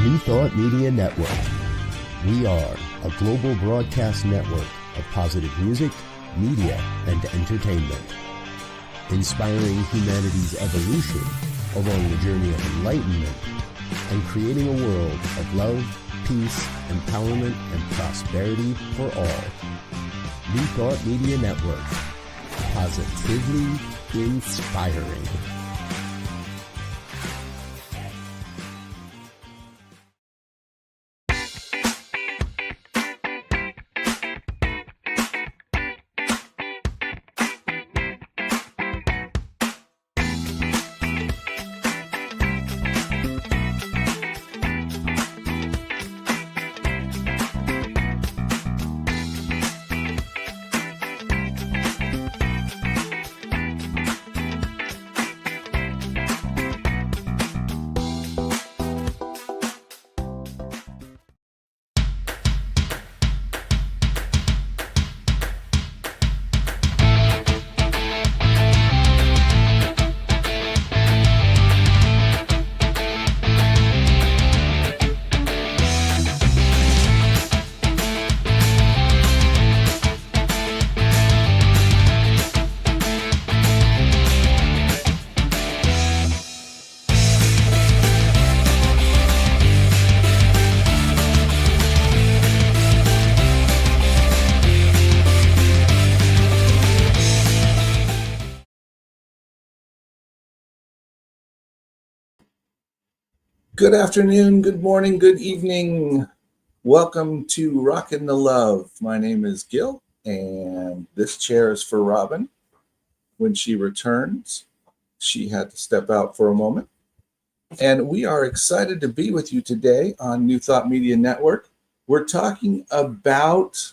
New Thought Media Network. We are a global broadcast network of positive music, media, and entertainment, inspiring humanity's evolution along the journey of enlightenment and creating a world of love, peace, empowerment, and prosperity for all. New Thought Media Network. Positively inspiring. Good afternoon, good morning, good evening. Welcome to Rockin the Love. My name is Gil, and this chair is for Robin. When she returns, she had to step out for a moment. And we are excited to be with you today on New Thought Media Network. We're talking about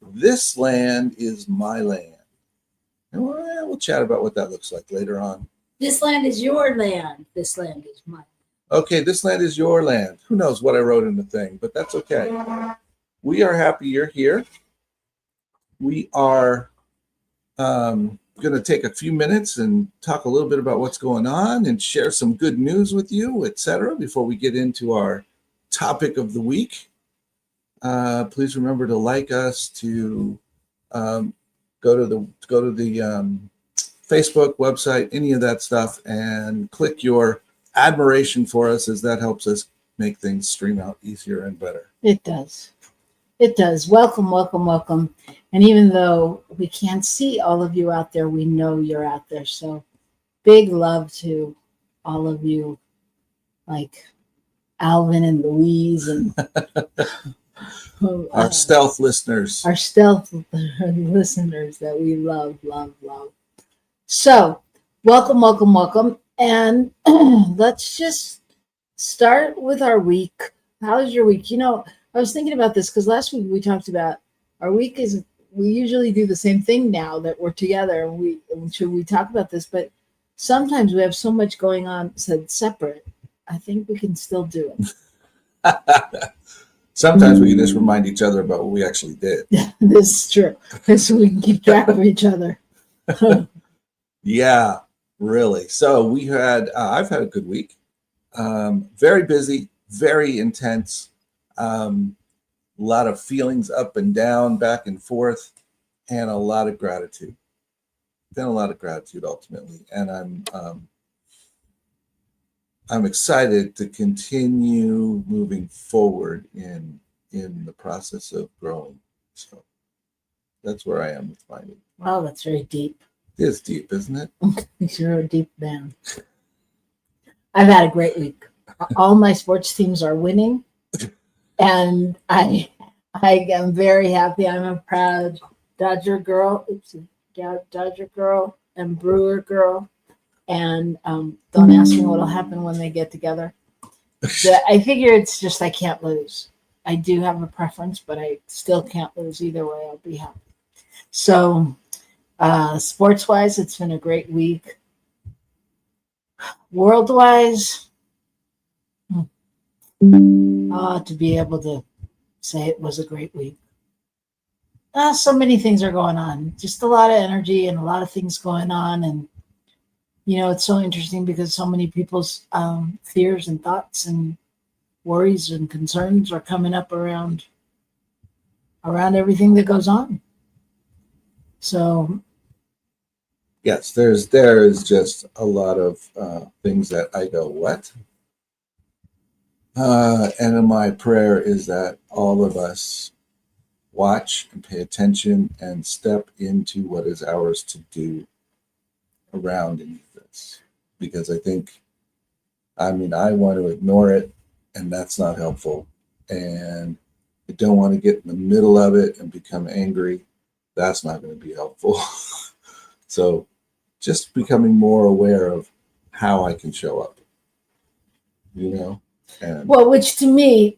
This Land is My Land. And we'll chat about what that looks like later on. This land is your land. This land is mine. Okay, this land is your land. Who knows what I wrote in the thing, but that's okay. We are happy you're here. We are going to take a few minutes and talk a little bit about what's going on and share some good news with you, etc. before we get into our topic of the week. Please remember to like us, to go to the Facebook website, any of that stuff, and click your admiration for us, as that helps us make things stream out easier and better. It does. It does. Welcome, welcome, welcome. And even though we can't see all of you out there, we know you're out there. So big love to all of you, like Alvin and Louise and our stealth listeners. Our stealth listeners that we love, love, love. So welcome, welcome, welcome. And let's just start with our week. How's your week? You know, I was thinking about this because last week we talked about our week is, we usually do the same thing now that we're together. And we talk about this, but sometimes we have so much going on said separate. I think we can still do it. Sometimes we can just remind each other about what we actually did. This is true. So we can keep track of each other. Yeah. Really. So we had, I've had a good week. Very busy, very intense. A lot of feelings up and down, back and forth, and a lot of gratitude. Then a lot of gratitude ultimately. And I'm excited to continue moving forward in the process of growing. So that's where I am with my week. Wow, that's very deep. It is deep, isn't it? You're a deep man. I've had a great week. All my sports teams are winning, and I am very happy. I'm a proud Dodger girl. Dodger girl and Brewer girl. And don't ask me what'll happen when they get together. I figure it's just I can't lose. I do have a preference, but I still can't lose either way. I'll be happy. So. Sports-wise, it's been a great week. World-wise, to be able to say it was a great week. So many things are going on. Just a lot of energy and a lot of things going on. And, you know, it's so interesting because so many people's fears and thoughts and worries and concerns are coming up around everything that goes on. So Yes, there is just a lot of things that I go, what? And my prayer is that all of us watch and pay attention and step into what is ours to do around any of this. Because I want to ignore it, and that's not helpful. And I don't want to get in the middle of it and become angry. That's not going to be helpful. So just becoming more aware of how I can show up, and well, which to me,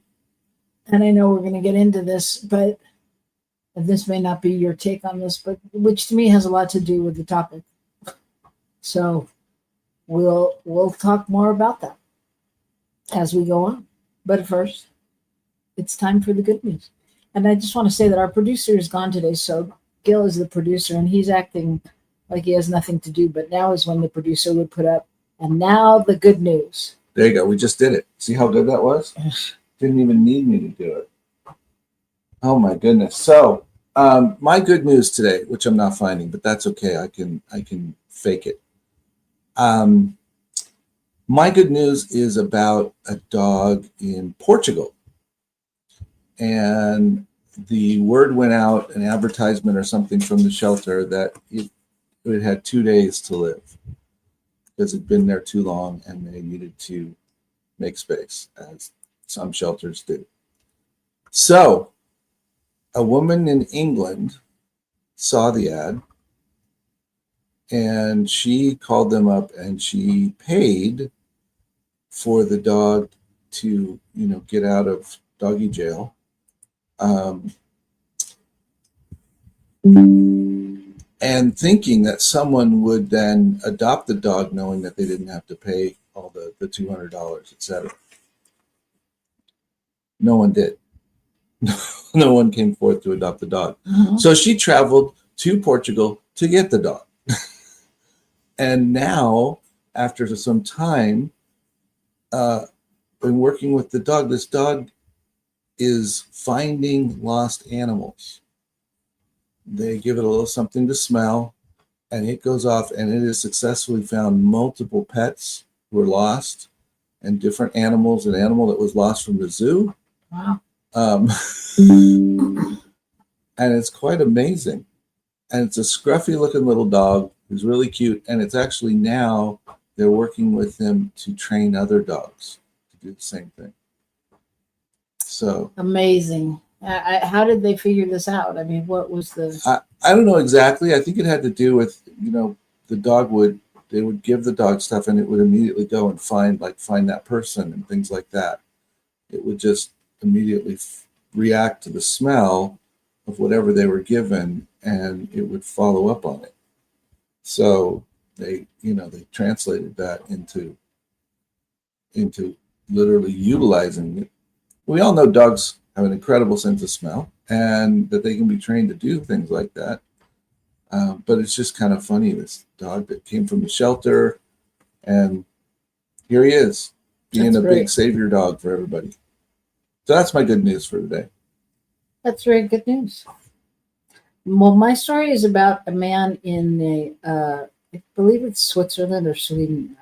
and I know we're going to get into this, but this may not be your take on this, but which to me has a lot to do with the topic. So we'll talk more about that as we go on. But first, it's time for the good news. And I just want to say that our producer is gone today. So Gil is the producer, and he's acting like he has nothing to do. But now is when the producer would put up, and now the good news. there you go. We just did it. See how good that was? Didn't even need me to do it. Oh my goodness. So my good news today, which I'm not finding, but that's okay. I can fake it. My good news is about a dog in Portugal. And the word went out, an advertisement or something from the shelter, that it had 2 days to live because it'd been there too long and they needed to make space, as some shelters do. So a woman in England saw the ad, and she called them up and she paid for the dog to, get out of doggy jail. And thinking that someone would then adopt the dog, knowing that they didn't have to pay all the $200, etc. No one did. No one came forth to adopt the dog. Mm-hmm. So she traveled to Portugal to get the dog. And now, after some time, in working with the dog, this dog is finding lost animals. They give it a little something to smell, and it goes off, and it has successfully found multiple pets who were lost, and different animals. An animal that was lost from the zoo. Wow. And it's quite amazing. And it's a scruffy looking little dog who's really cute. And it's actually now they're working with him to train other dogs to do the same thing. So Amazing. How did they figure this out? I mean, what was the... I don't know exactly. I think it had to do with, the dog they would give the dog stuff and it would immediately go and find that person and things like that. It would just immediately react to the smell of whatever they were given, and it would follow up on it. So they translated that into literally utilizing it. We all know dogs have an incredible sense of smell and that they can be trained to do things like that. But it's just kind of funny, this dog that came from the shelter, and here he is being a big savior dog for everybody. So that's my good news for today. That's very good news. Well, my story is about a man in I believe it's Switzerland or Sweden.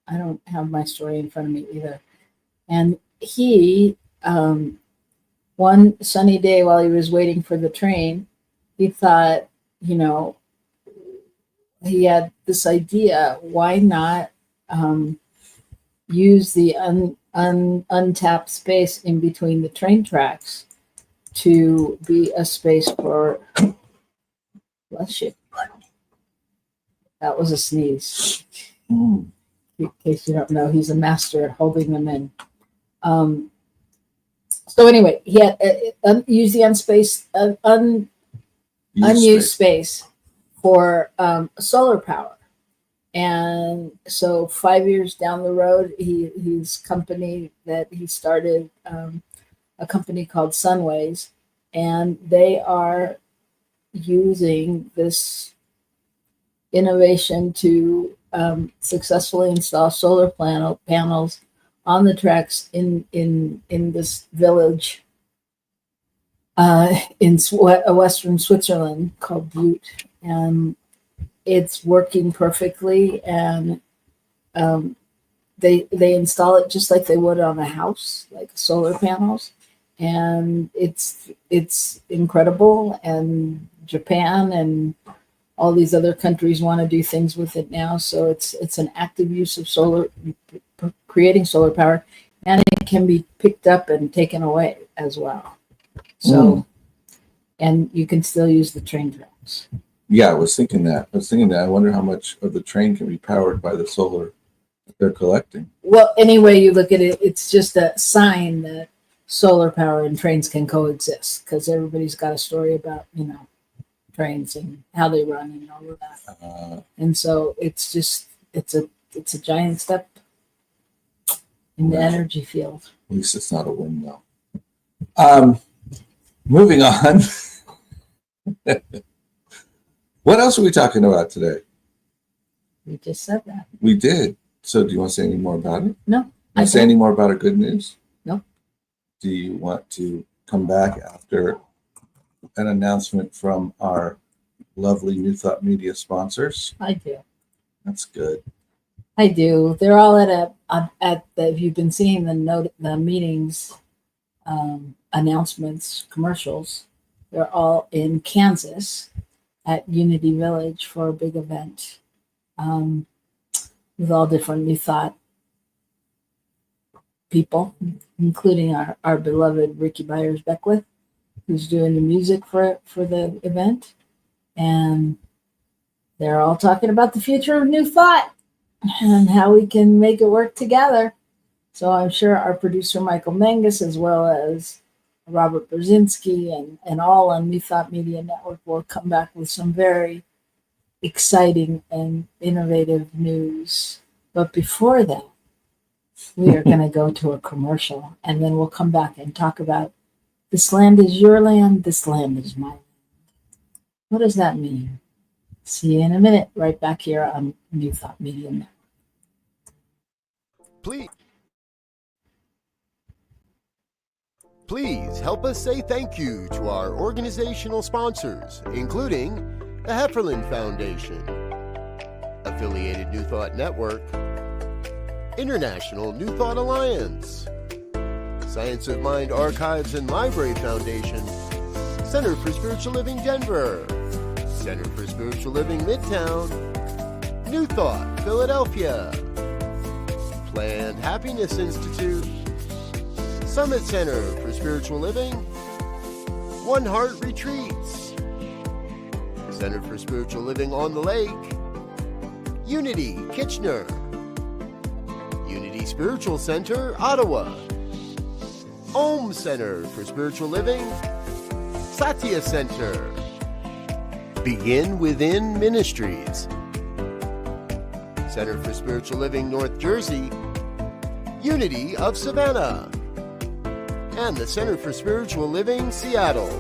I don't have my story in front of me either. And he, one sunny day while he was waiting for the train, he thought, he had this idea, why not use the untapped space in between the train tracks to be a space for... Bless you. That was a sneeze. In case you don't know, he's a master at holding them in. So anyway, he had used the unused space for solar power. And so 5 years down the road, his company that he started, a company called Sunways, and they are using this innovation to successfully install solar panels on the tracks in this village in western Switzerland called Butte, and it's working perfectly. And they install it just like they would on a house, like solar panels, and it's incredible. And Japan and all these other countries want to do things with it now. So it's an active use of solar, creating solar power, and it can be picked up and taken away as well. So, and you can still use the train tracks. Yeah, I was thinking that. I wonder how much of the train can be powered by the solar that they're collecting. Well, any way you look at it, it's just a sign that solar power and trains can coexist, because everybody's got a story about, trains and how they run and all of that. And so it's a giant step in the energy field. At least it's not a windmill. Moving on. What else are we talking about today? We just said that. We did. So do you want to say any more about it? No. Want to say any more about our good news? No. Do you want to come back after an announcement from our lovely New Thought Media sponsors? I do. That's good. I do. They're all if you've been seeing the meetings, announcements, commercials, they're all in Kansas at Unity Village for a big event, with all different New Thought people, including our beloved Ricky Byers Beckwith, who's doing the music for the event. And they're all talking about the future of New Thought and how we can make it work together. So I'm sure our producer, Michael Mangus, as well as Robert Brzezinski and all on New Thought Media Network, will come back with some very exciting and innovative news. But before that, we are going to go to a commercial, and then we'll come back and talk about this land is your land, this land is my land. What does that mean? See you in a minute, right back here on New Thought Media Network. Please help us say thank you to our organizational sponsors, including the Hefferland Foundation, Affiliated New Thought Network, International New Thought Alliance, Science of Mind Archives and Library Foundation, Center for Spiritual Living Denver, Center for Spiritual Living Midtown, New Thought Philadelphia, Planned Happiness Institute, Summit Center for Spiritual Living, One Heart Retreats, Center for Spiritual Living on the Lake, Unity Kitchener, Unity Spiritual Center Ottawa, Om Center for Spiritual Living, Satya Center, Begin Within Ministries, Center for Spiritual Living North Jersey, Unity of Savannah, and the Center for Spiritual Living Seattle,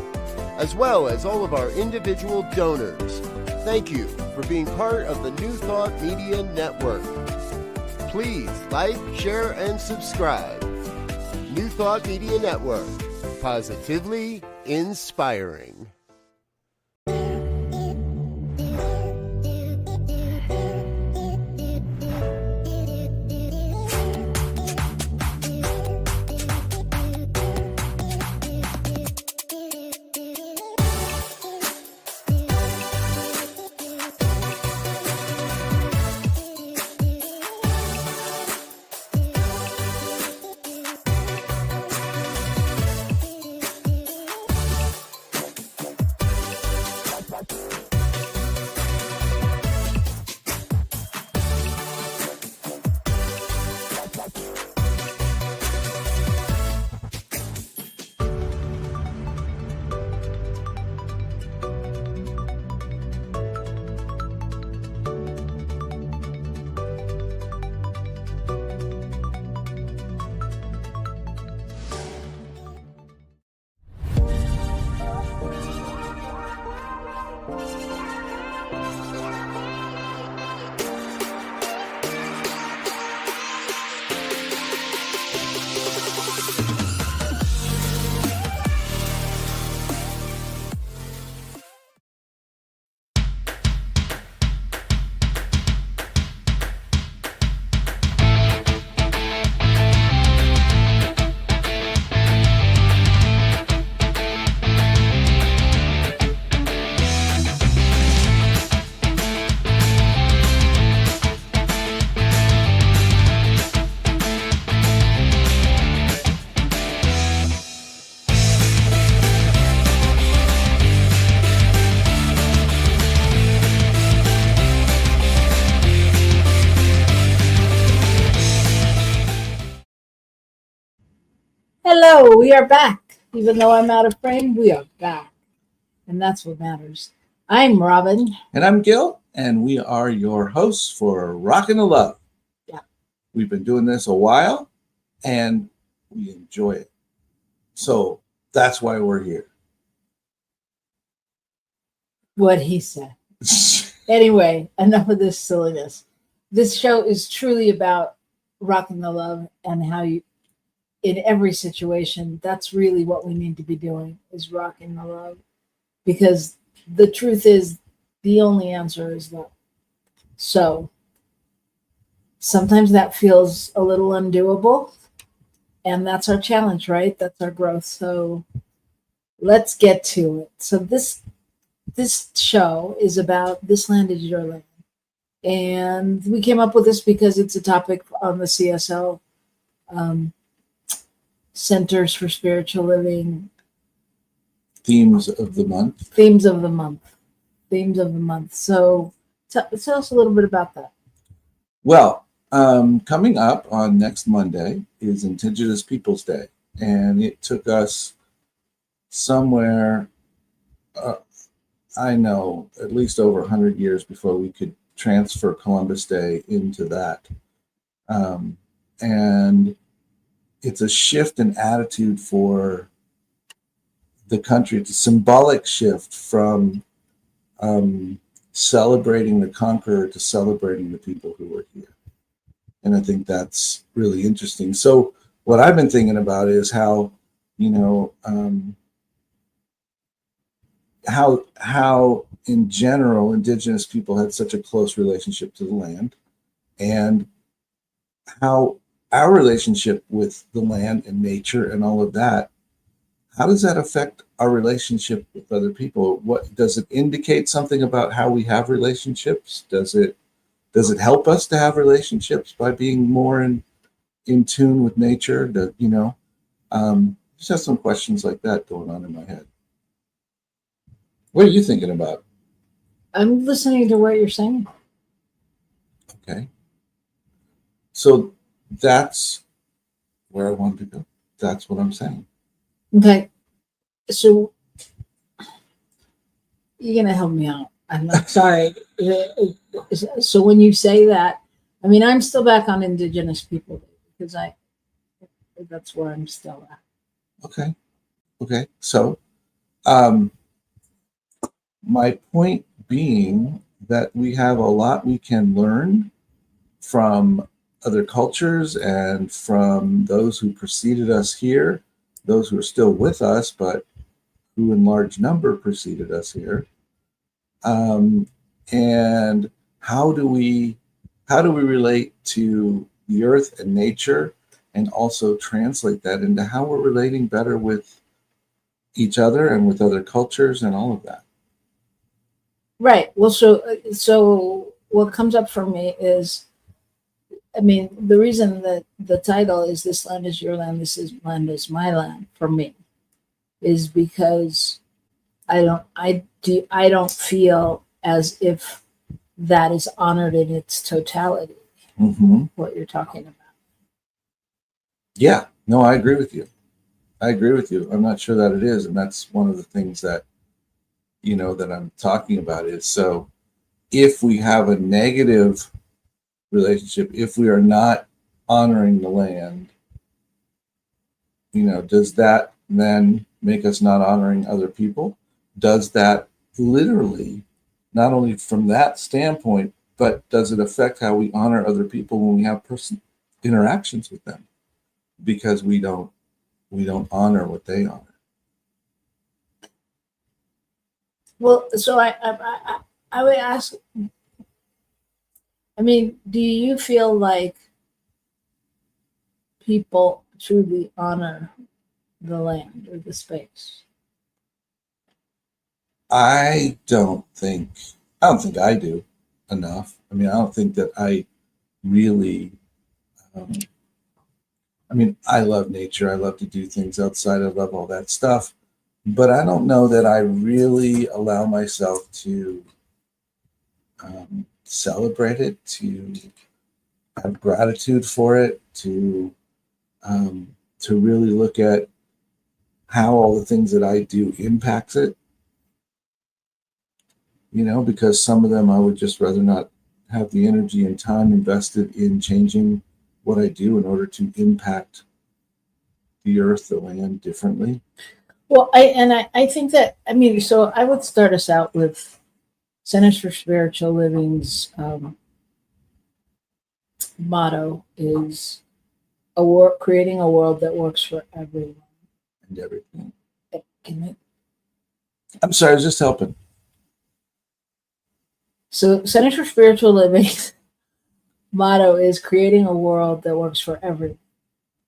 as well as all of our individual donors. Thank you for being part of the New Thought Media Network. Please like, share, and subscribe. New Thought Media Network, positively inspiring. Hello, we are back. Even though I'm out of frame, we are back. And that's what matters. I'm Robin. And I'm Gil, and we are your hosts for Rockin the Love. Yeah. We've been doing this a while, and we enjoy it. So that's why we're here. What he said. Anyway, enough of this silliness. This show is truly about rocking the love and how you, in every situation, that's really what we need to be doing is rocking the love. Because the truth is, the only answer is love. So sometimes that feels a little undoable. And that's our challenge, right? That's our growth. So let's get to it. So this show is about This Land is Your Land. And we came up with this because it's a topic on the CSL Centers for Spiritual Living. Themes of the month. Themes of the month. So tell us a little bit about that. Well, coming up on next Monday is Indigenous Peoples Day. And it took us somewhere, I know, at least over 100 years before we could transfer Columbus Day into that. And it's a shift in attitude for the country. It's a symbolic shift from celebrating the conqueror to celebrating the people who were here. And I think that's really interesting. So what I've been thinking about is how, how in general Indigenous people had such a close relationship to the land, and how our relationship with the land and nature and all of that, how does that affect our relationship with other people? What does it indicate something about how we have relationships? Does it help us to have relationships by being more in tune with nature? Just have some questions like that going on in my head. What are you thinking about? I'm listening to what you're saying. Okay. So that's where I wanted to go. That's what I'm saying. Okay. So you're going to help me out. I'm not sorry. So when you say that, I mean, I'm still back on Indigenous People Day because that's where I'm still at. Okay. So, my point being that we have a lot we can learn from other cultures and from those who preceded us here, those who are still with us, but who in large number preceded us here. And how do we relate to the earth and nature, and also translate that into how we're relating better with each other and with other cultures and all of that. Right. Well, so what comes up for me is, I mean, the reason that the title is This Land is Your Land, This Land is My Land for me is because I don't feel as if that is honored in its totality. Mm-hmm. What you're talking about. Yeah, no, I agree with you. I'm not sure that it is. And that's one of the things that, that I'm talking about is, so if we have a negative relationship, if we are not honoring the land, does that then make us not honoring other people? Does that literally, not only from that standpoint, but does it affect how we honor other people when we have interactions with them? Because we don't honor what they honor. Well, so I would ask, I mean, do you feel like people truly honor the land or the space? I don't think I do enough. I mean, I don't think that I really, I love nature. I love to do things outside. I love all that stuff. But I don't know that I really allow myself to celebrate it, to have gratitude for it, to to really look at how all the things that I do impacts it, because some of them I would just rather not have the energy and time invested in changing what I do in order to impact the earth, the land differently. Well, I think that, so I would start us out with Centers for Spiritual Living's motto is creating a world that works for everyone. And everything. Can I'm sorry, I was just helping. So Centers for Spiritual Living's motto is creating a world that works for everyone.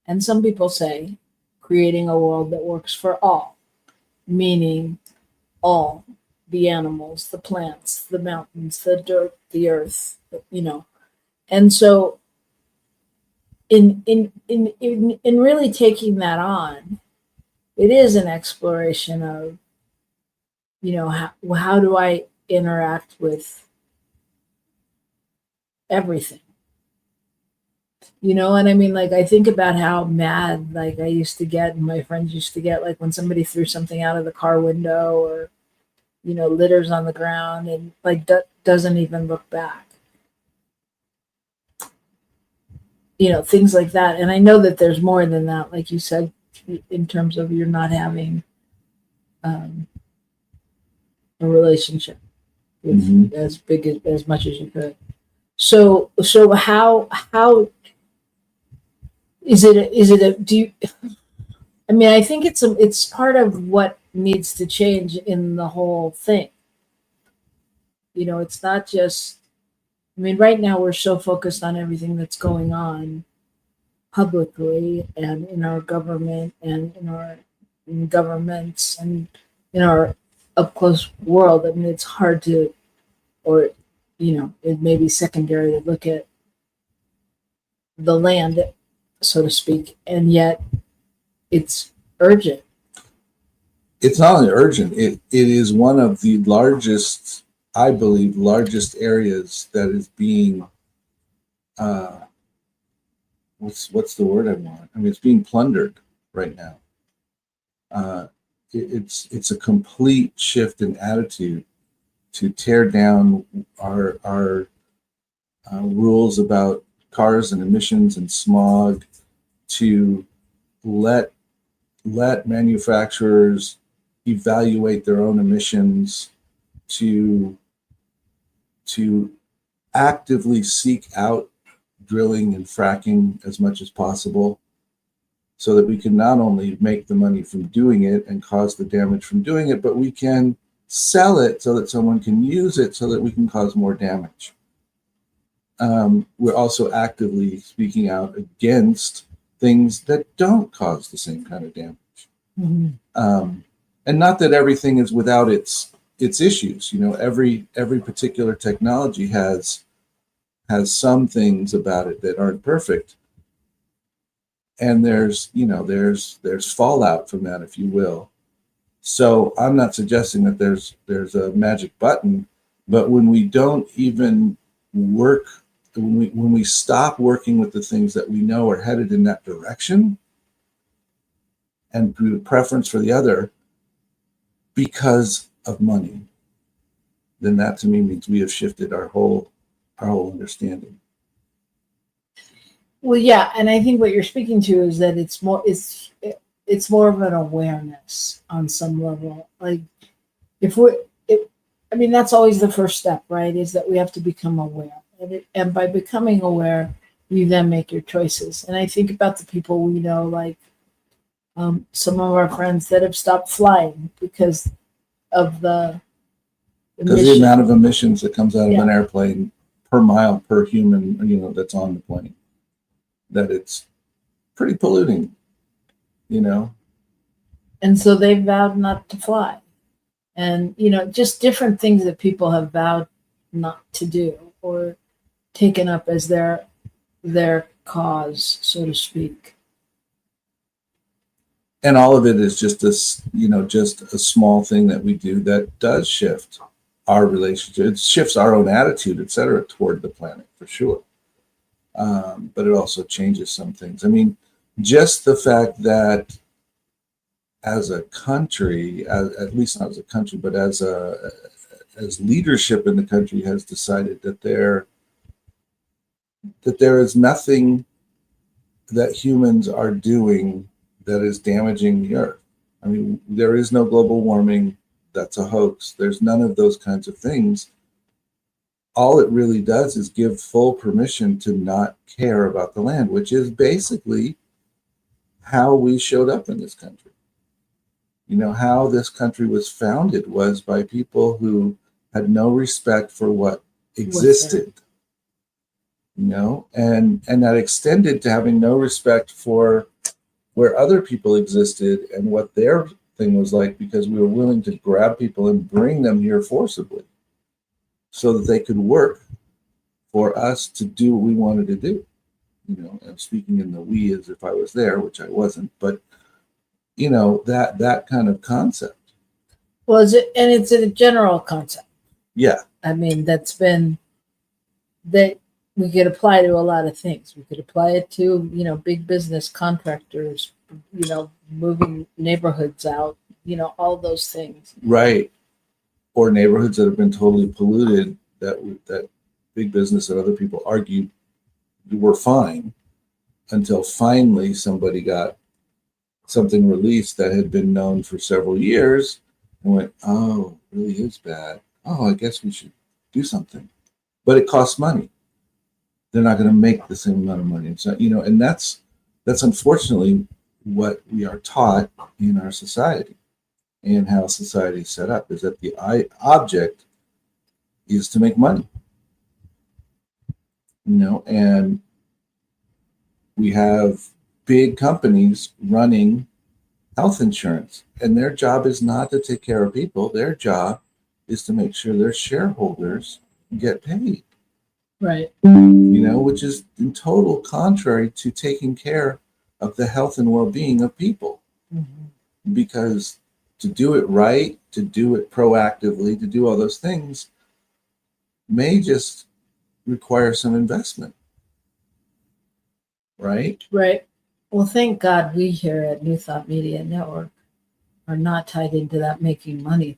And some people say creating a world that works for all, meaning all, the animals, the plants, the mountains, the dirt, the earth, And so in really taking that on, it is an exploration of, how do I interact with everything? And I think about how mad, I used to get, and my friends used to get, when somebody threw something out of the car window or, litters on the ground and doesn't even look back. Things like that. And I know that there's more than that, like you said, in terms of you're not having a relationship with as big as much as you could. So how is it do you, I think it's part of what needs to change in the whole thing. It's not just, right now we're so focused on everything that's going on publicly and in our government and in governments and in our up close world. It's hard to, or, it may be secondary to look at the land, so to speak, and yet it's urgent. It's not only urgent, it is one of the largest, I believe, areas that is being, what's the word I want? It's being plundered right now. It's a complete shift in attitude to tear down our rules about cars and emissions and smog, to let manufacturers evaluate their own emissions, to actively seek out drilling and fracking as much as possible, so that we can not only make the money from doing it and cause the damage from doing it, but we can sell it so that someone can use it so that we can cause more damage. We're also actively speaking out against things that don't cause the same kind of damage. And not that everything is without its issues. Every particular technology has some things about it that aren't perfect, and there's fallout from that, if you will. So I'm not suggesting that there's a magic button, but when we don't even work, when we stop working with the things that we know are headed in that direction, and through preference for the other because of money, then that to me means we have shifted our whole understanding. Well, yeah, and I think what you're speaking to is that it's more of an awareness on some level. That's always the first step, right? Is that we have to become aware, and by becoming aware, you then make your choices. And I think about the people we know, some of our friends that have stopped flying because of the amount of emissions that comes out of an airplane per mile per human, that's on the plane, that it's pretty polluting, And so they vowed not to fly. And, just different things that people have vowed not to do or taken up as their cause, so to speak. And all of it is just a small thing that we do that does shift our relationship. It shifts our own attitude, et cetera, toward the planet, for sure. But it also changes some things. just the fact that as a country, at least not as a country, but as leadership in the country has decided that there is nothing that humans are doing that is damaging the earth. I mean, there is no global warming. That's a hoax. There's none of those kinds of things. All it really does is give full permission to not care about the land, which is basically how we showed up in this country. You know, how this country was founded was by people who had no respect for what existed. You know, and that extended to having no respect for where other people existed and what their thing was like, because we were willing to grab people and bring them here forcibly so that they could work for us to do what we wanted to do. You know, I'm speaking in the we as if I was there, which I wasn't, but you know, that kind of concept. Well, it's a general concept. Yeah. I mean, that we could apply to a lot of things. We could apply it to, you know, big business contractors, you know, moving neighborhoods out, you know, all those things. Right. Or neighborhoods that have been totally polluted that big business and other people argued were fine until finally somebody got something released that had been known for several years and went, oh, it really is bad. Oh, I guess we should do something. But it costs money. They're not going to make the same amount of money. It's not, you know, and that's unfortunately what we are taught in our society and how society is set up, is that the object is to make money. You know, and we have big companies running health insurance, and their job is not to take care of people. Their job is to make sure their shareholders get paid. Right. You know, which is in total contrary to taking care of the health and well-being of people. Mm-hmm. Because to do it right, to do it proactively, to do all those things may just require some investment. Right? Right. Well, thank God we here at New Thought Media Network are not tied into that making money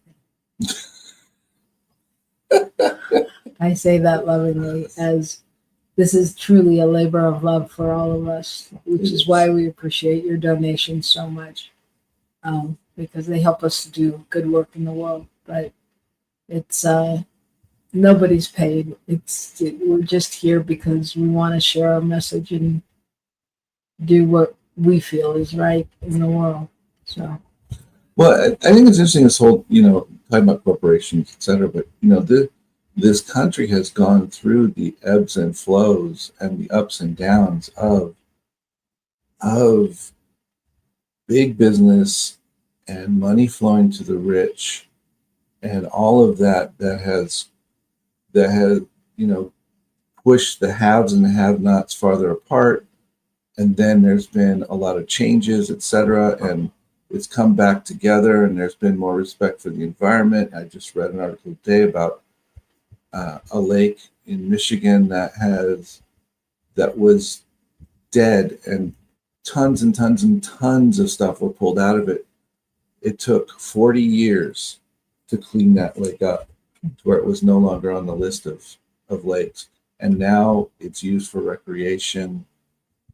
thing. I say that lovingly, as this is truly a labor of love for all of us, which is why we appreciate your donations so much, because they help us to do good work in the world. But it's nobody's paid. We're just here because we want to share our message and do what we feel is right in the world. So, well, I think it's interesting, this whole, you know, talking about corporations, et cetera, but you know, this country has gone through the ebbs and flows and the ups and downs of big business and money flowing to the rich and all of that has you know, pushed the haves and the have-nots farther apart. And then there's been a lot of changes, et cetera, and it's come back together, and there's been more respect for the environment. I just read an article today about a lake in Michigan that was dead, and tons and tons and tons of stuff were pulled out of it. It took 40 years to clean that lake up to where it was no longer on the list of lakes. And now it's used for recreation.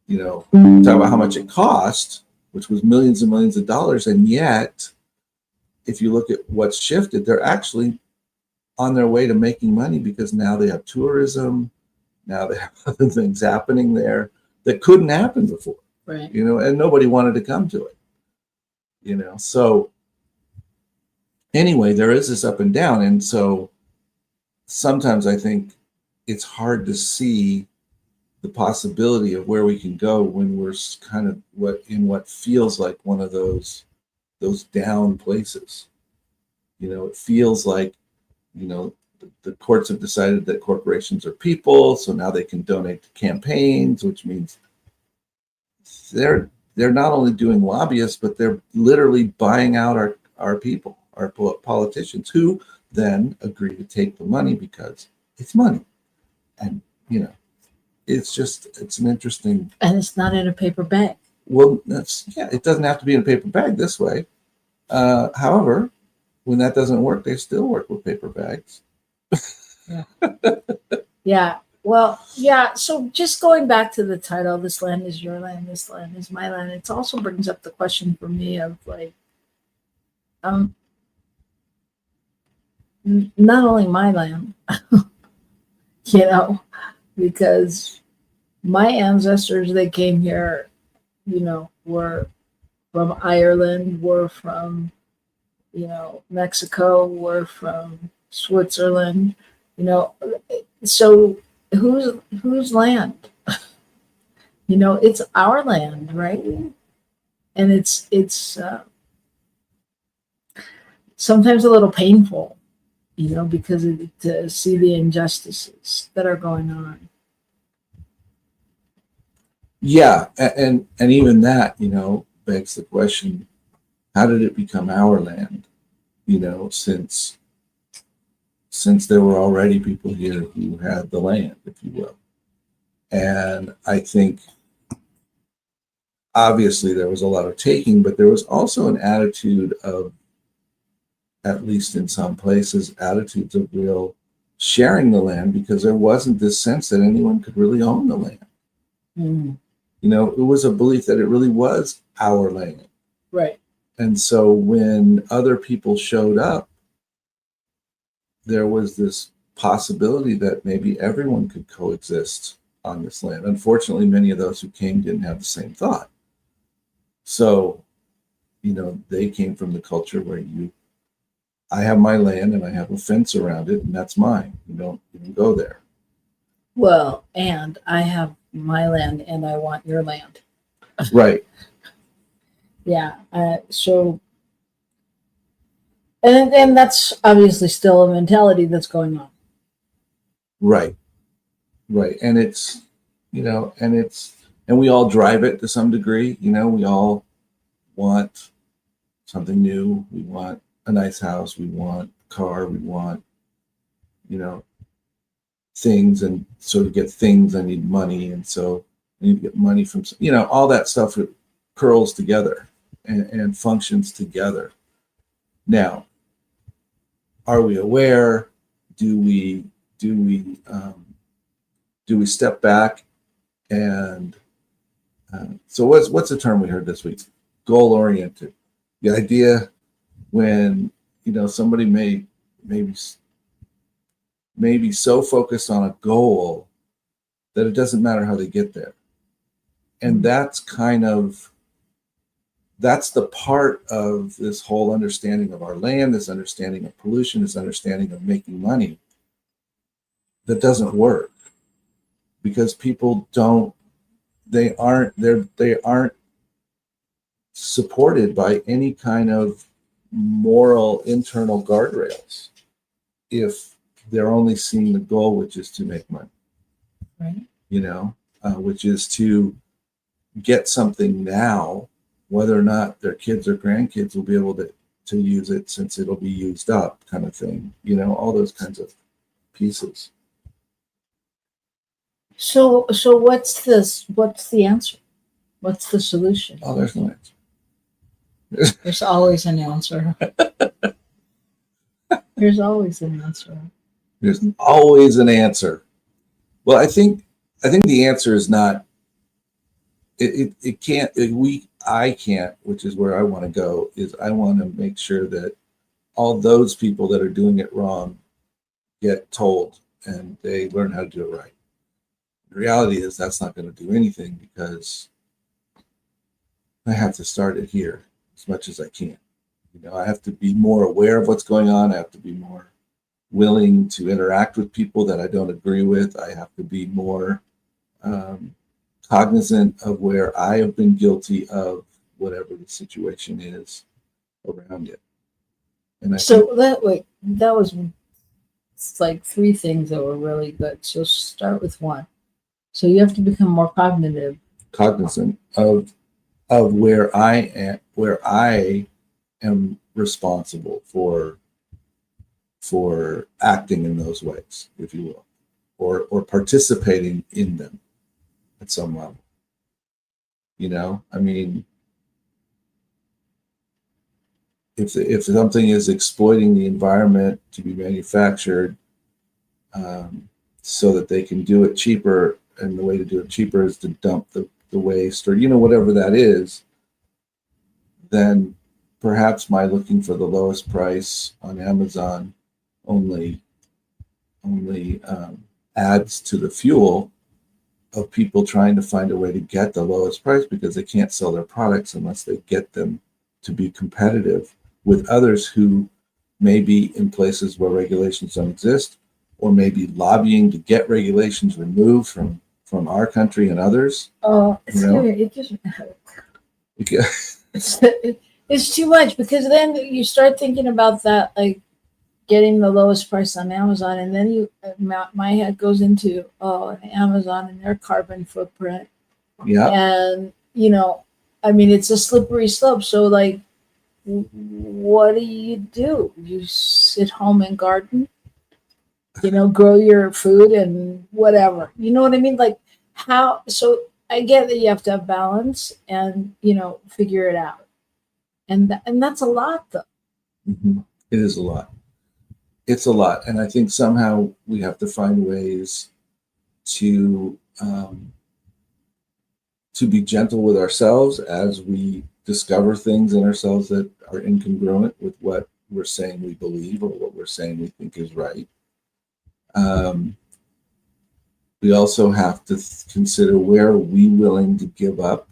You know, talk about how much it cost, which was millions and millions of dollars. And yet, if you look at what's shifted, they're actually on their way to making money, because now they have tourism. Now they have other things happening there that couldn't happen before. right. You know, and nobody wanted to come to it. You know, so anyway, there is this up and down. And so sometimes I think it's hard to see the possibility of where we can go when we're kind of what feels like one of those down places. You know, it feels like, you know, the courts have decided that corporations are people, so now they can donate to campaigns, which means they're not only doing lobbyists, but they're literally buying out our people, our politicians, who then agree to take the money because it's money. And, you know, it's an interesting. And it's not in a paper bag. Well, it doesn't have to be in a paper bag this way. However, when that doesn't work, they still work with paper bags. Yeah. Well, yeah. So just going back to the title, "This land is your land, this land is my land." It also brings up the question for me of like, um, not only my land, you know, because my ancestors, they came here, were from Ireland, were from, Mexico, were from Switzerland, you know, so whose land? It's our land, right? And it's sometimes a little painful, because to see the injustices that are going on. Yeah, and even that, begs the question: how did it become our land? Since there were already people here who had the land, if you will. And I think obviously there was a lot of taking, but there was also an attitude of, at least in some places, attitudes of real sharing the land, because there wasn't this sense that anyone could really own the land. Mm. It was a belief that it really was our land. Right. And so when other people showed up, there was this possibility that maybe everyone could coexist on this land. Unfortunately, many of those who came didn't have the same thought. So, they came from the culture where I have my land and I have a fence around it, and that's mine. You don't even go there. Well, and I have my land and I want your land. Right. Yeah. So, and that's obviously still a mentality that's going on. Right. Right. And it's, and we all drive it to some degree. We all want something new. We want a nice house. We want a car. We want, things. And so to get things, I need money. And so I need to get money from, all that stuff curls together and functions together. Now, are we aware? Do we step back and so what's the term we heard this week? Goal oriented. The idea when somebody may be so focused on a goal that it doesn't matter how they get there, and that's the part of this whole understanding of our land, this understanding of pollution, this understanding of making money that doesn't work, because people they aren't supported by any kind of moral internal guardrails if they're only seeing the goal, which is to make money. Right. Which is to get something now, whether or not their kids or grandkids will be able to use it since it'll be used up, kind of thing. All those kinds of pieces. So what's this? What's the answer? What's the solution? Oh, there's no answer. There's always an answer. There's always an answer. There's always an answer. Well, I think the answer is not. It can't. I can't. Which is where I want to go. Is I want to make sure that all those people that are doing it wrong get told and they learn how to do it right. The reality is that's not going to do anything, because I have to start it here as much as I can. I have to be more aware of what's going on. I have to be more willing to interact with people that I don't agree with. I have to be more cognizant of where I have been guilty of whatever the situation is around it. And that was like three things that were really good. So start with one. So you have to become more cognizant of where I am responsible for acting in those ways, if you will, or participating in them at some level. I mean, if something is exploiting the environment to be manufactured, so that they can do it cheaper, and the way to do it cheaper is to dump the waste, or whatever that is, then perhaps my looking for the lowest price on Amazon only adds to the fuel of people trying to find a way to get the lowest price, because they can't sell their products unless they get them to be competitive with others who may be in places where regulations don't exist, or maybe lobbying to get regulations removed from our country and others. Oh, it's it just it's too much, because then you start thinking about that, like getting the lowest price on Amazon, and then my head goes into Amazon and their carbon footprint. Yeah. And I mean, it's a slippery slope. So like, what do? You sit home and garden, grow your food and whatever. You know what I mean? Like, how? So I get that you have to have balance and figure it out, and that's a lot, though. Mm-hmm. It is a lot. It's a lot, and I think somehow we have to find ways to be gentle with ourselves as we discover things in ourselves that are incongruent with what we're saying we believe, or what we're saying we think is right. We also have to consider, where are we willing to give up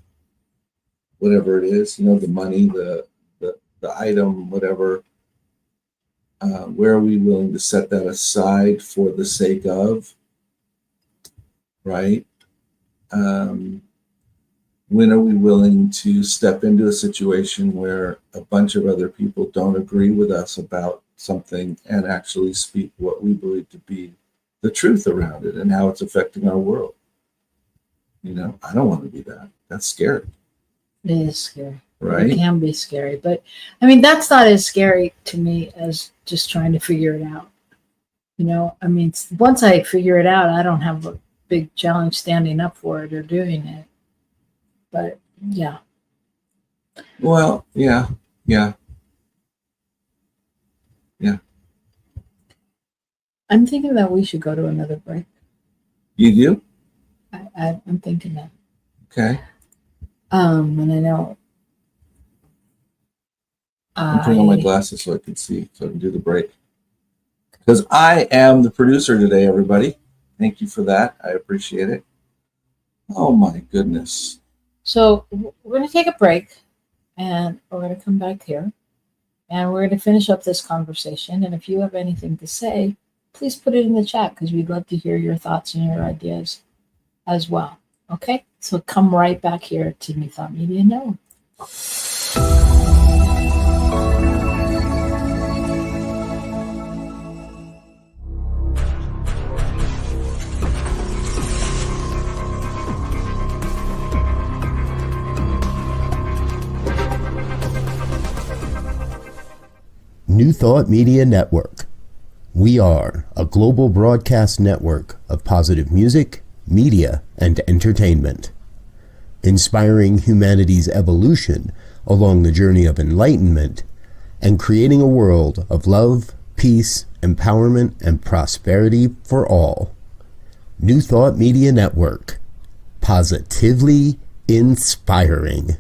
whatever it is, the money, the item, whatever. Where are we willing to set that aside for the sake of, right? When are we willing to step into a situation where a bunch of other people don't agree with us about something, and actually speak what we believe to be the truth around it and how it's affecting our world? I don't want to be that. That's scary. It is scary. Right? It can be scary, but I mean, that's not as scary to me as just trying to figure it out. I mean, once I figure it out, I don't have a big challenge standing up for it or doing it. But yeah. Well, yeah. I'm thinking that we should go to another break. You do? I'm thinking that. Okay. And I know. I'm putting on my glasses so I can see, so I can do the break. Because I am the producer today, everybody. Thank you for that. I appreciate it. Oh my goodness. So we're going to take a break, and we're going to come back here, and we're going to finish up this conversation. And if you have anything to say, please put it in the chat, because we'd love to hear your thoughts and your ideas as well. Okay? So come right back here to New Thought Media Network. New Thought Media Network. We are a global broadcast network of positive music, media, and entertainment, inspiring humanity's evolution along the journey of enlightenment, and creating a world of love, peace, empowerment, and prosperity for all. New Thought Media Network. Positively inspiring.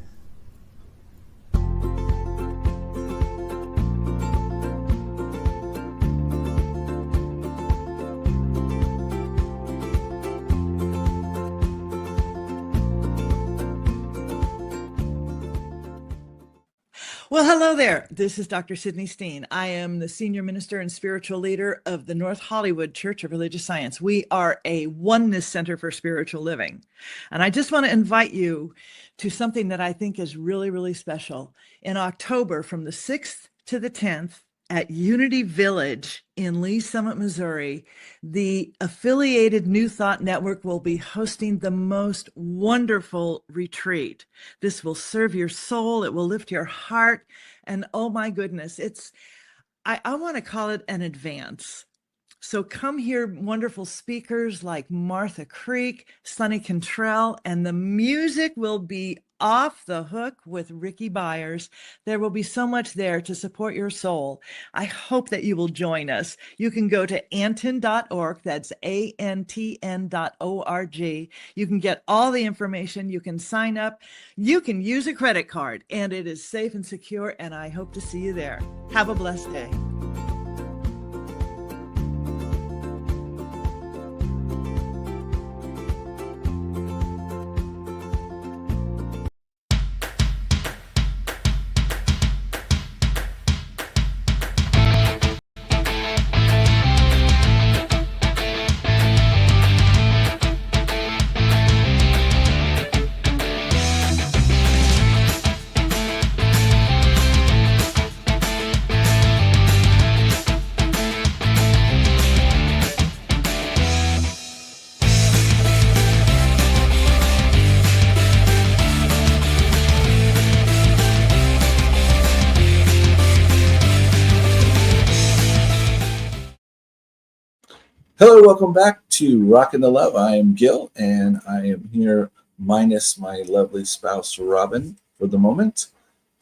Well, hello there. This is Dr. Sydney Steen. I am the senior minister and spiritual leader of the North Hollywood Church of Religious Science. We are a oneness center for spiritual living. And I just want to invite you to something that I think is really, really special. In October, from the 6th to the 10th, at Unity Village in Lee Summit, Missouri, the affiliated New Thought Network will be hosting the most wonderful retreat. This will serve your soul. It will lift your heart. And oh my goodness, I want to call it an advance. So come hear wonderful speakers like Martha Creek, Sonny Cantrell, and the music will be Off the Hook with Ricky Byers. There will be so much there to support your soul. I hope that you will join us. You can go to antn.org. That's antn.org. You can get all the information. You can sign up. You can use a credit card, and it is safe and secure, and I hope to see you there. Have a blessed day. Hello, welcome back to Rockin the Love. I am Gil, and I am here minus my lovely spouse, Robin, for the moment.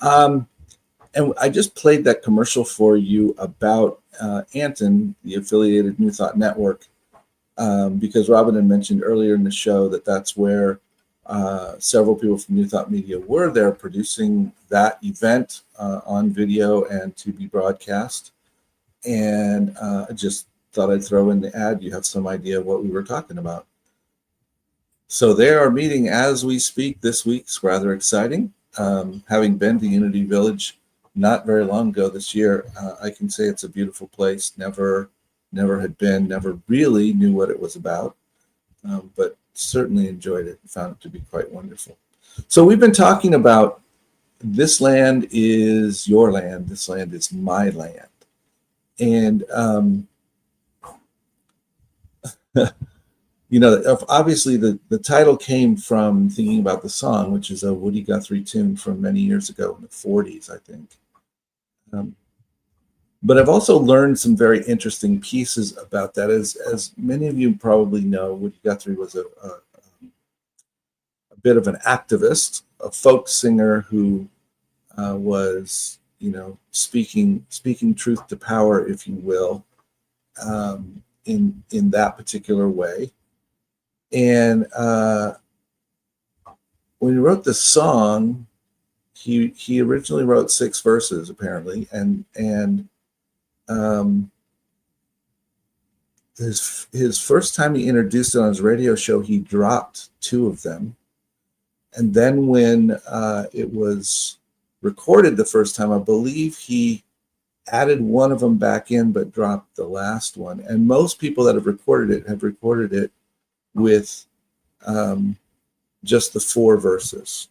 And I just played that commercial for you about Anton, the affiliated New Thought Network, because Robin had mentioned earlier in the show that that's where several people from New Thought Media were there producing that event on video and to be broadcast. And just thought I'd throw in the ad. You have some idea of what we were talking about. So they are meeting as we speak this week. It's rather exciting. Having been to Unity Village not very long ago this year, I can say it's a beautiful place. Never had been, never really knew what it was about, but certainly enjoyed it and found it to be quite wonderful. So we've been talking about this land is your land. This land is my land. And you know, obviously the title came from thinking about the song, which is a Woody Guthrie tune from many years ago in the 40s, I think. But I've also learned some very interesting pieces about that. As many of you probably know, Woody Guthrie was a bit of an activist, a folk singer who was, you know, speaking truth to power, if you will, in that particular way. And when he wrote the song, he originally wrote 6 verses apparently, and his first time he introduced it on his radio show, he dropped 2 of them, and then when it was recorded the first time, I believe he added one of them back in but dropped the last one. And most people that have recorded it with just the 4 verses,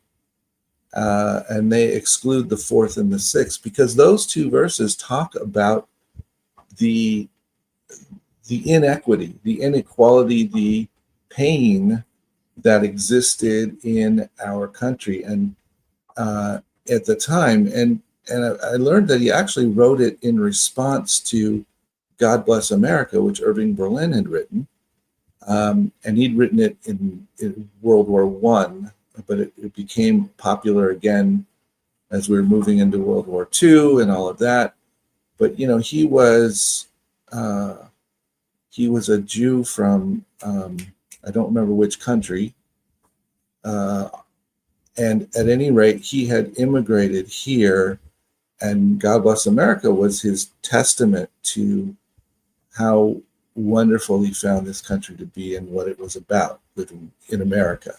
and they exclude the 4th and the 6th because those 2 verses talk about the inequity, the inequality, the pain that existed in our country and at the time. And I learned that he actually wrote it in response to God Bless America, which Irving Berlin had written. And he'd written it in World War I, but it became popular again as we were moving into World War II and all of that. But, you know, he was a Jew from, I don't remember which country. And at any rate, he had immigrated here, and God Bless America was his testament to how wonderful he found this country to be and what it was about living in America.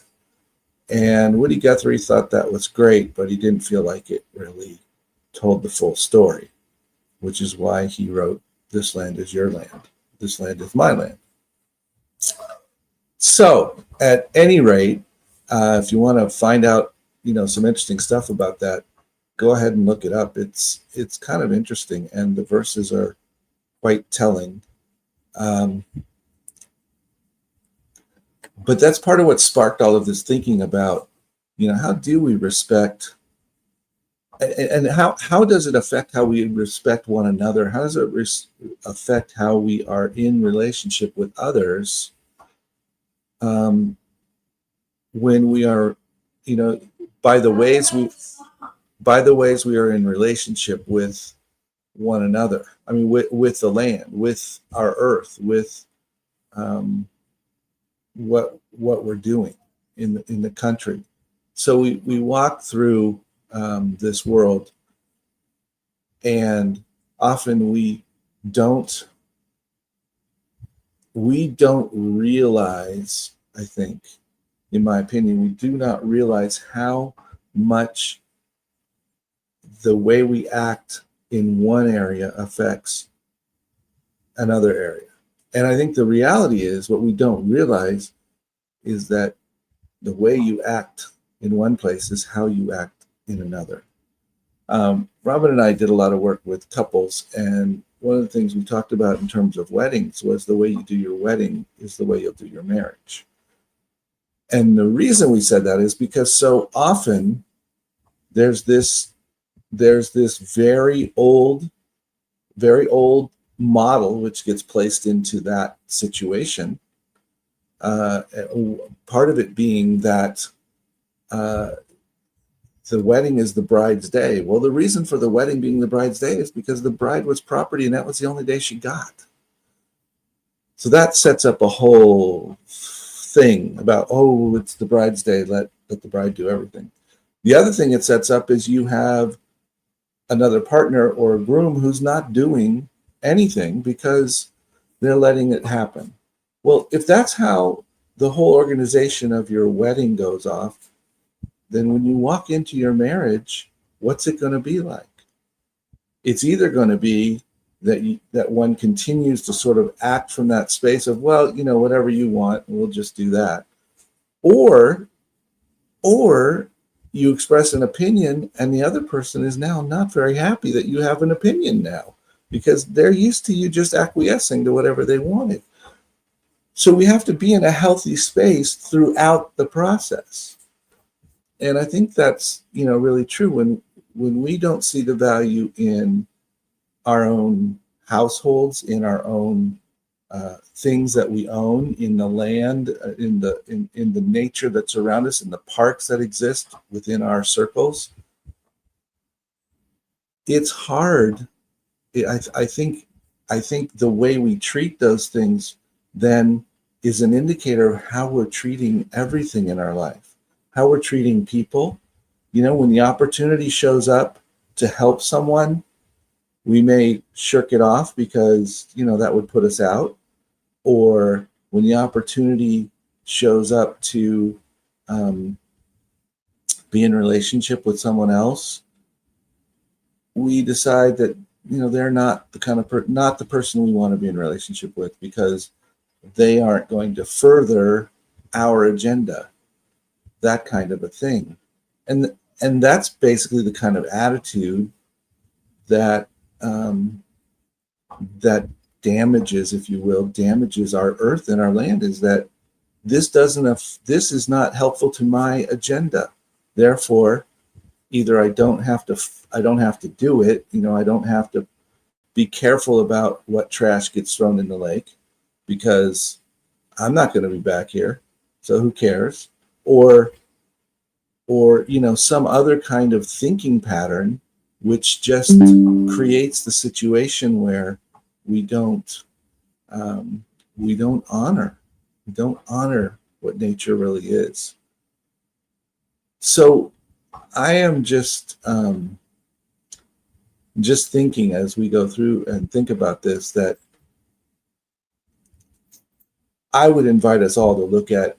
And Woody Guthrie thought that was great, but he didn't feel like it really told the full story, which is why he wrote This Land Is Your Land. This land is my land. So at any rate, if you want to find out, you know, some interesting stuff about that, go ahead and look it up. It's kind of interesting, and the verses are quite telling. But that's part of what sparked all of this thinking about, you know, how do we respect, and how does it affect how we respect one another? How does it affect how we are in relationship with others when we are, you know, by the ways we are in relationship with one another. I mean, with the land, with our earth, with what we're doing in the country. So we walk through this world, and often we don't realize, I think, in my opinion, we do not realize how much the way we act in one area affects another area. And I think the reality is, what we don't realize is that the way you act in one place is how you act in another. Robin and I did a lot of work with couples, and one of the things we talked about in terms of weddings was the way you do your wedding is the way you'll do your marriage. And the reason we said that is because so often there's this very old model which gets placed into that situation. Part of it being that the wedding is the bride's day. Well, the reason for the wedding being the bride's day is because the bride was property and that was the only day she got. So that sets up a whole thing about, oh, it's the bride's day, let the bride do everything. The other thing it sets up is you have another partner or a groom who's not doing anything because they're letting it happen. Well, if that's how the whole organization of your wedding goes off, then when you walk into your marriage, what's it going to be like? It's either going to be that one continues to sort of act from that space of, well, whatever you want, we'll just do that. Or you express an opinion and the other person is now not very happy that you have an opinion now because they're used to you just acquiescing to whatever they wanted. So we have to be in a healthy space throughout the process. And I think that's, really true. When we don't see the value in our own households, in our own things that we own, in the land, in the nature that's around us, in the parks that exist within our circles, it's hard. I think the way we treat those things then is an indicator of how we're treating everything in our life, how we're treating people. When the opportunity shows up to help someone, we may shirk it off because, that would put us out. Or when the opportunity shows up to be in relationship with someone else, we decide that, they're not the kind of not the person we want to be in relationship with because they aren't going to further our agenda, that kind of a thing. And that's basically the kind of attitude that that damages, if you will, damages our earth and our land, is that this is not helpful to my agenda. Therefore, either I don't have to do it, I don't have to be careful about what trash gets thrown in the lake because I'm not going to be back here, so who cares? Or some other kind of thinking pattern which just creates the situation where we don't honor what nature really is. So I am just thinking as we go through and think about this, that I would invite us all to look at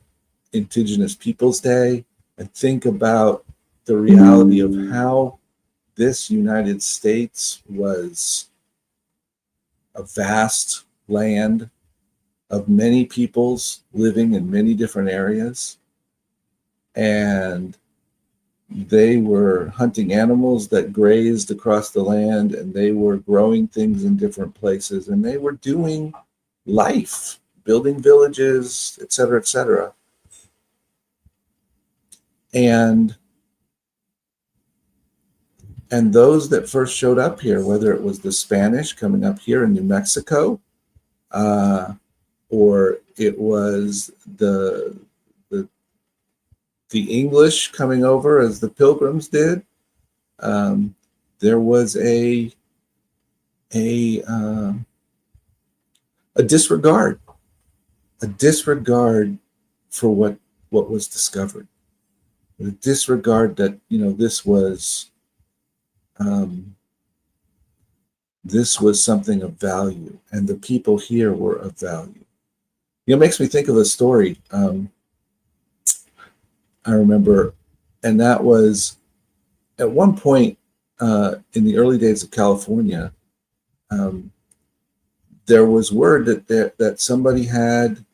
Indigenous Peoples Day and think about the reality of how this United States was a vast land of many peoples living in many different areas. And they were hunting animals that grazed across the land, and they were growing things in different places, and they were doing life, building villages, et cetera, et cetera. And those that first showed up here, whether it was the Spanish coming up here in New Mexico, or it was the the English coming over as the Pilgrims did, there was a disregard for what was discovered, a disregard that this was something of value, and the people here were of value. It makes me think of a story I remember, and that was at one point in the early days of California. There was word that somebody had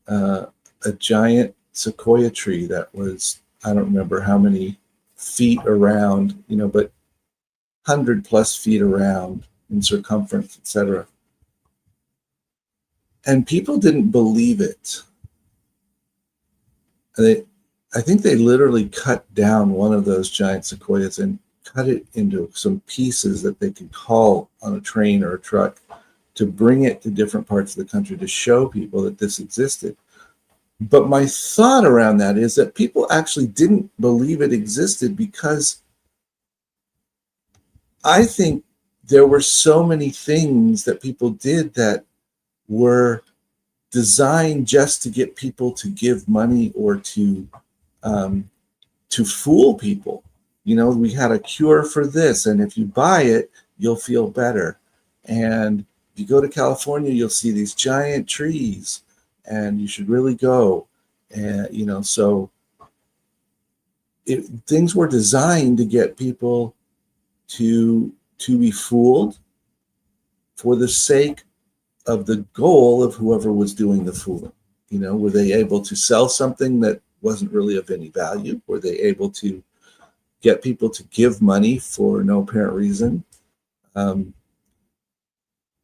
a giant sequoia tree that was, I don't remember how many feet around, but 100+ feet around in circumference, etc. And people didn't believe it. I think they literally cut down one of those giant sequoias and cut it into some pieces that they could haul on a train or a truck to bring it to different parts of the country to show people that this existed. But my thought around that is that people actually didn't believe it existed because I think there were so many things that people did that were designed just to get people to give money or to fool people. We had a cure for this, and if you buy it, you'll feel better. And if you go to California, you'll see these giant trees, and you should really go. And so things were designed to get people to be fooled for the sake of the goal of whoever was doing the fooling. Were they able to sell something that wasn't really of any value? Were they able to get people to give money for no apparent reason? And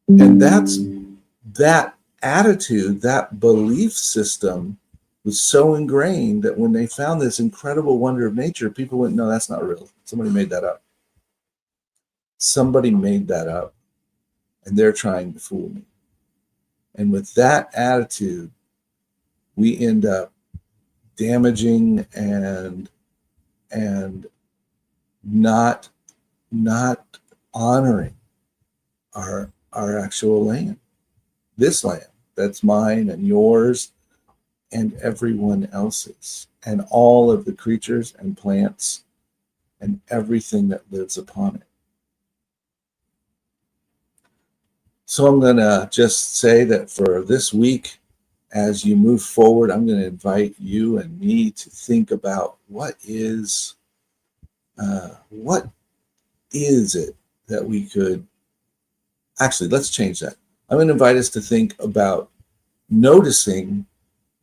that attitude, that belief system was so ingrained that when they found this incredible wonder of nature, people went, no, that's not real. Somebody made that up. Somebody made that up, and they're trying to fool me. And with that attitude, we end up damaging and not honoring our actual land, this land that's mine and yours and everyone else's, and all of the creatures and plants and everything that lives upon it. So I'm going to just say that for this week, as you move forward, I'm going to invite you and me to think about what is it that we could, actually, let's change that. I'm going to invite us to think about noticing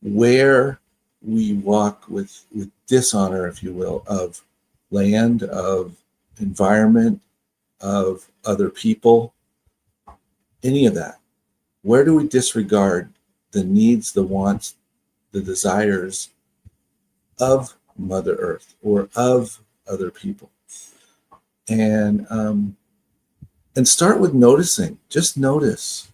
where we walk with dishonor, if you will, of land, of environment, of other people, any of that. Where do we disregard the needs, the wants, the desires of Mother Earth or of other people? And start with noticing. Just notice.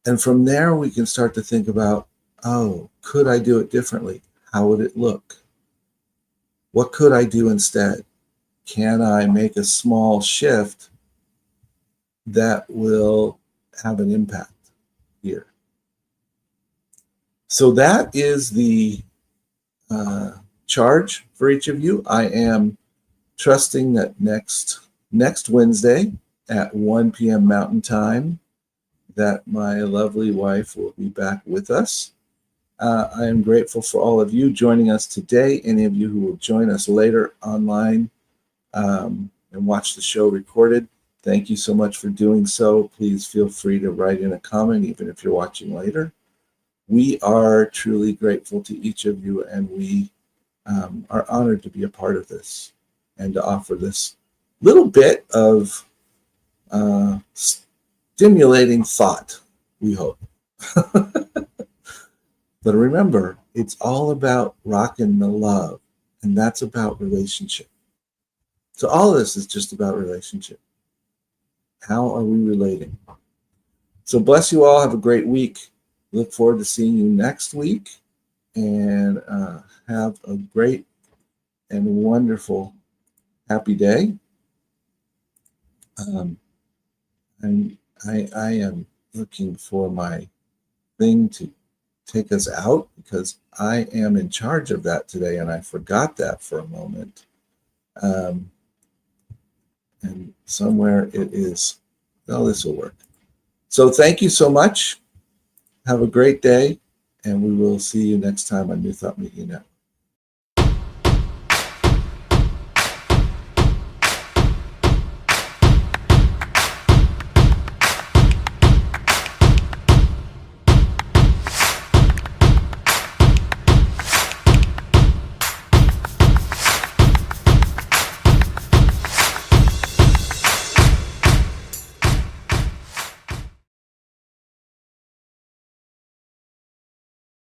And from there, we can start to think about, oh, could I do it differently? How would it look? What could I do instead? Can I make a small shift that will have an impact here? So that is the charge for each of you. I am trusting that next Wednesday at 1 p.m. Mountain Time, that my lovely wife will be back with us. I am grateful for all of you joining us today. Any of you who will join us later online and watch the show recorded, thank you so much for doing so. Please feel free to write in a comment, even if you're watching later. We are truly grateful to each of you, and we are honored to be a part of this and to offer this little bit of stimulating thought, we hope. But remember, it's all about rockin' the love, and that's about relationship. So all of this is just about relationship. How are we relating? So bless you all. Have a great week. Look forward to seeing you next week. and have a great and wonderful, happy day. And I am looking for my thing to take us out because I am in charge of that today, and I forgot that for a moment. And somewhere it is. Oh, this will work. So thank you so much. Have a great day, and we will see you next time on New Thought Media Network.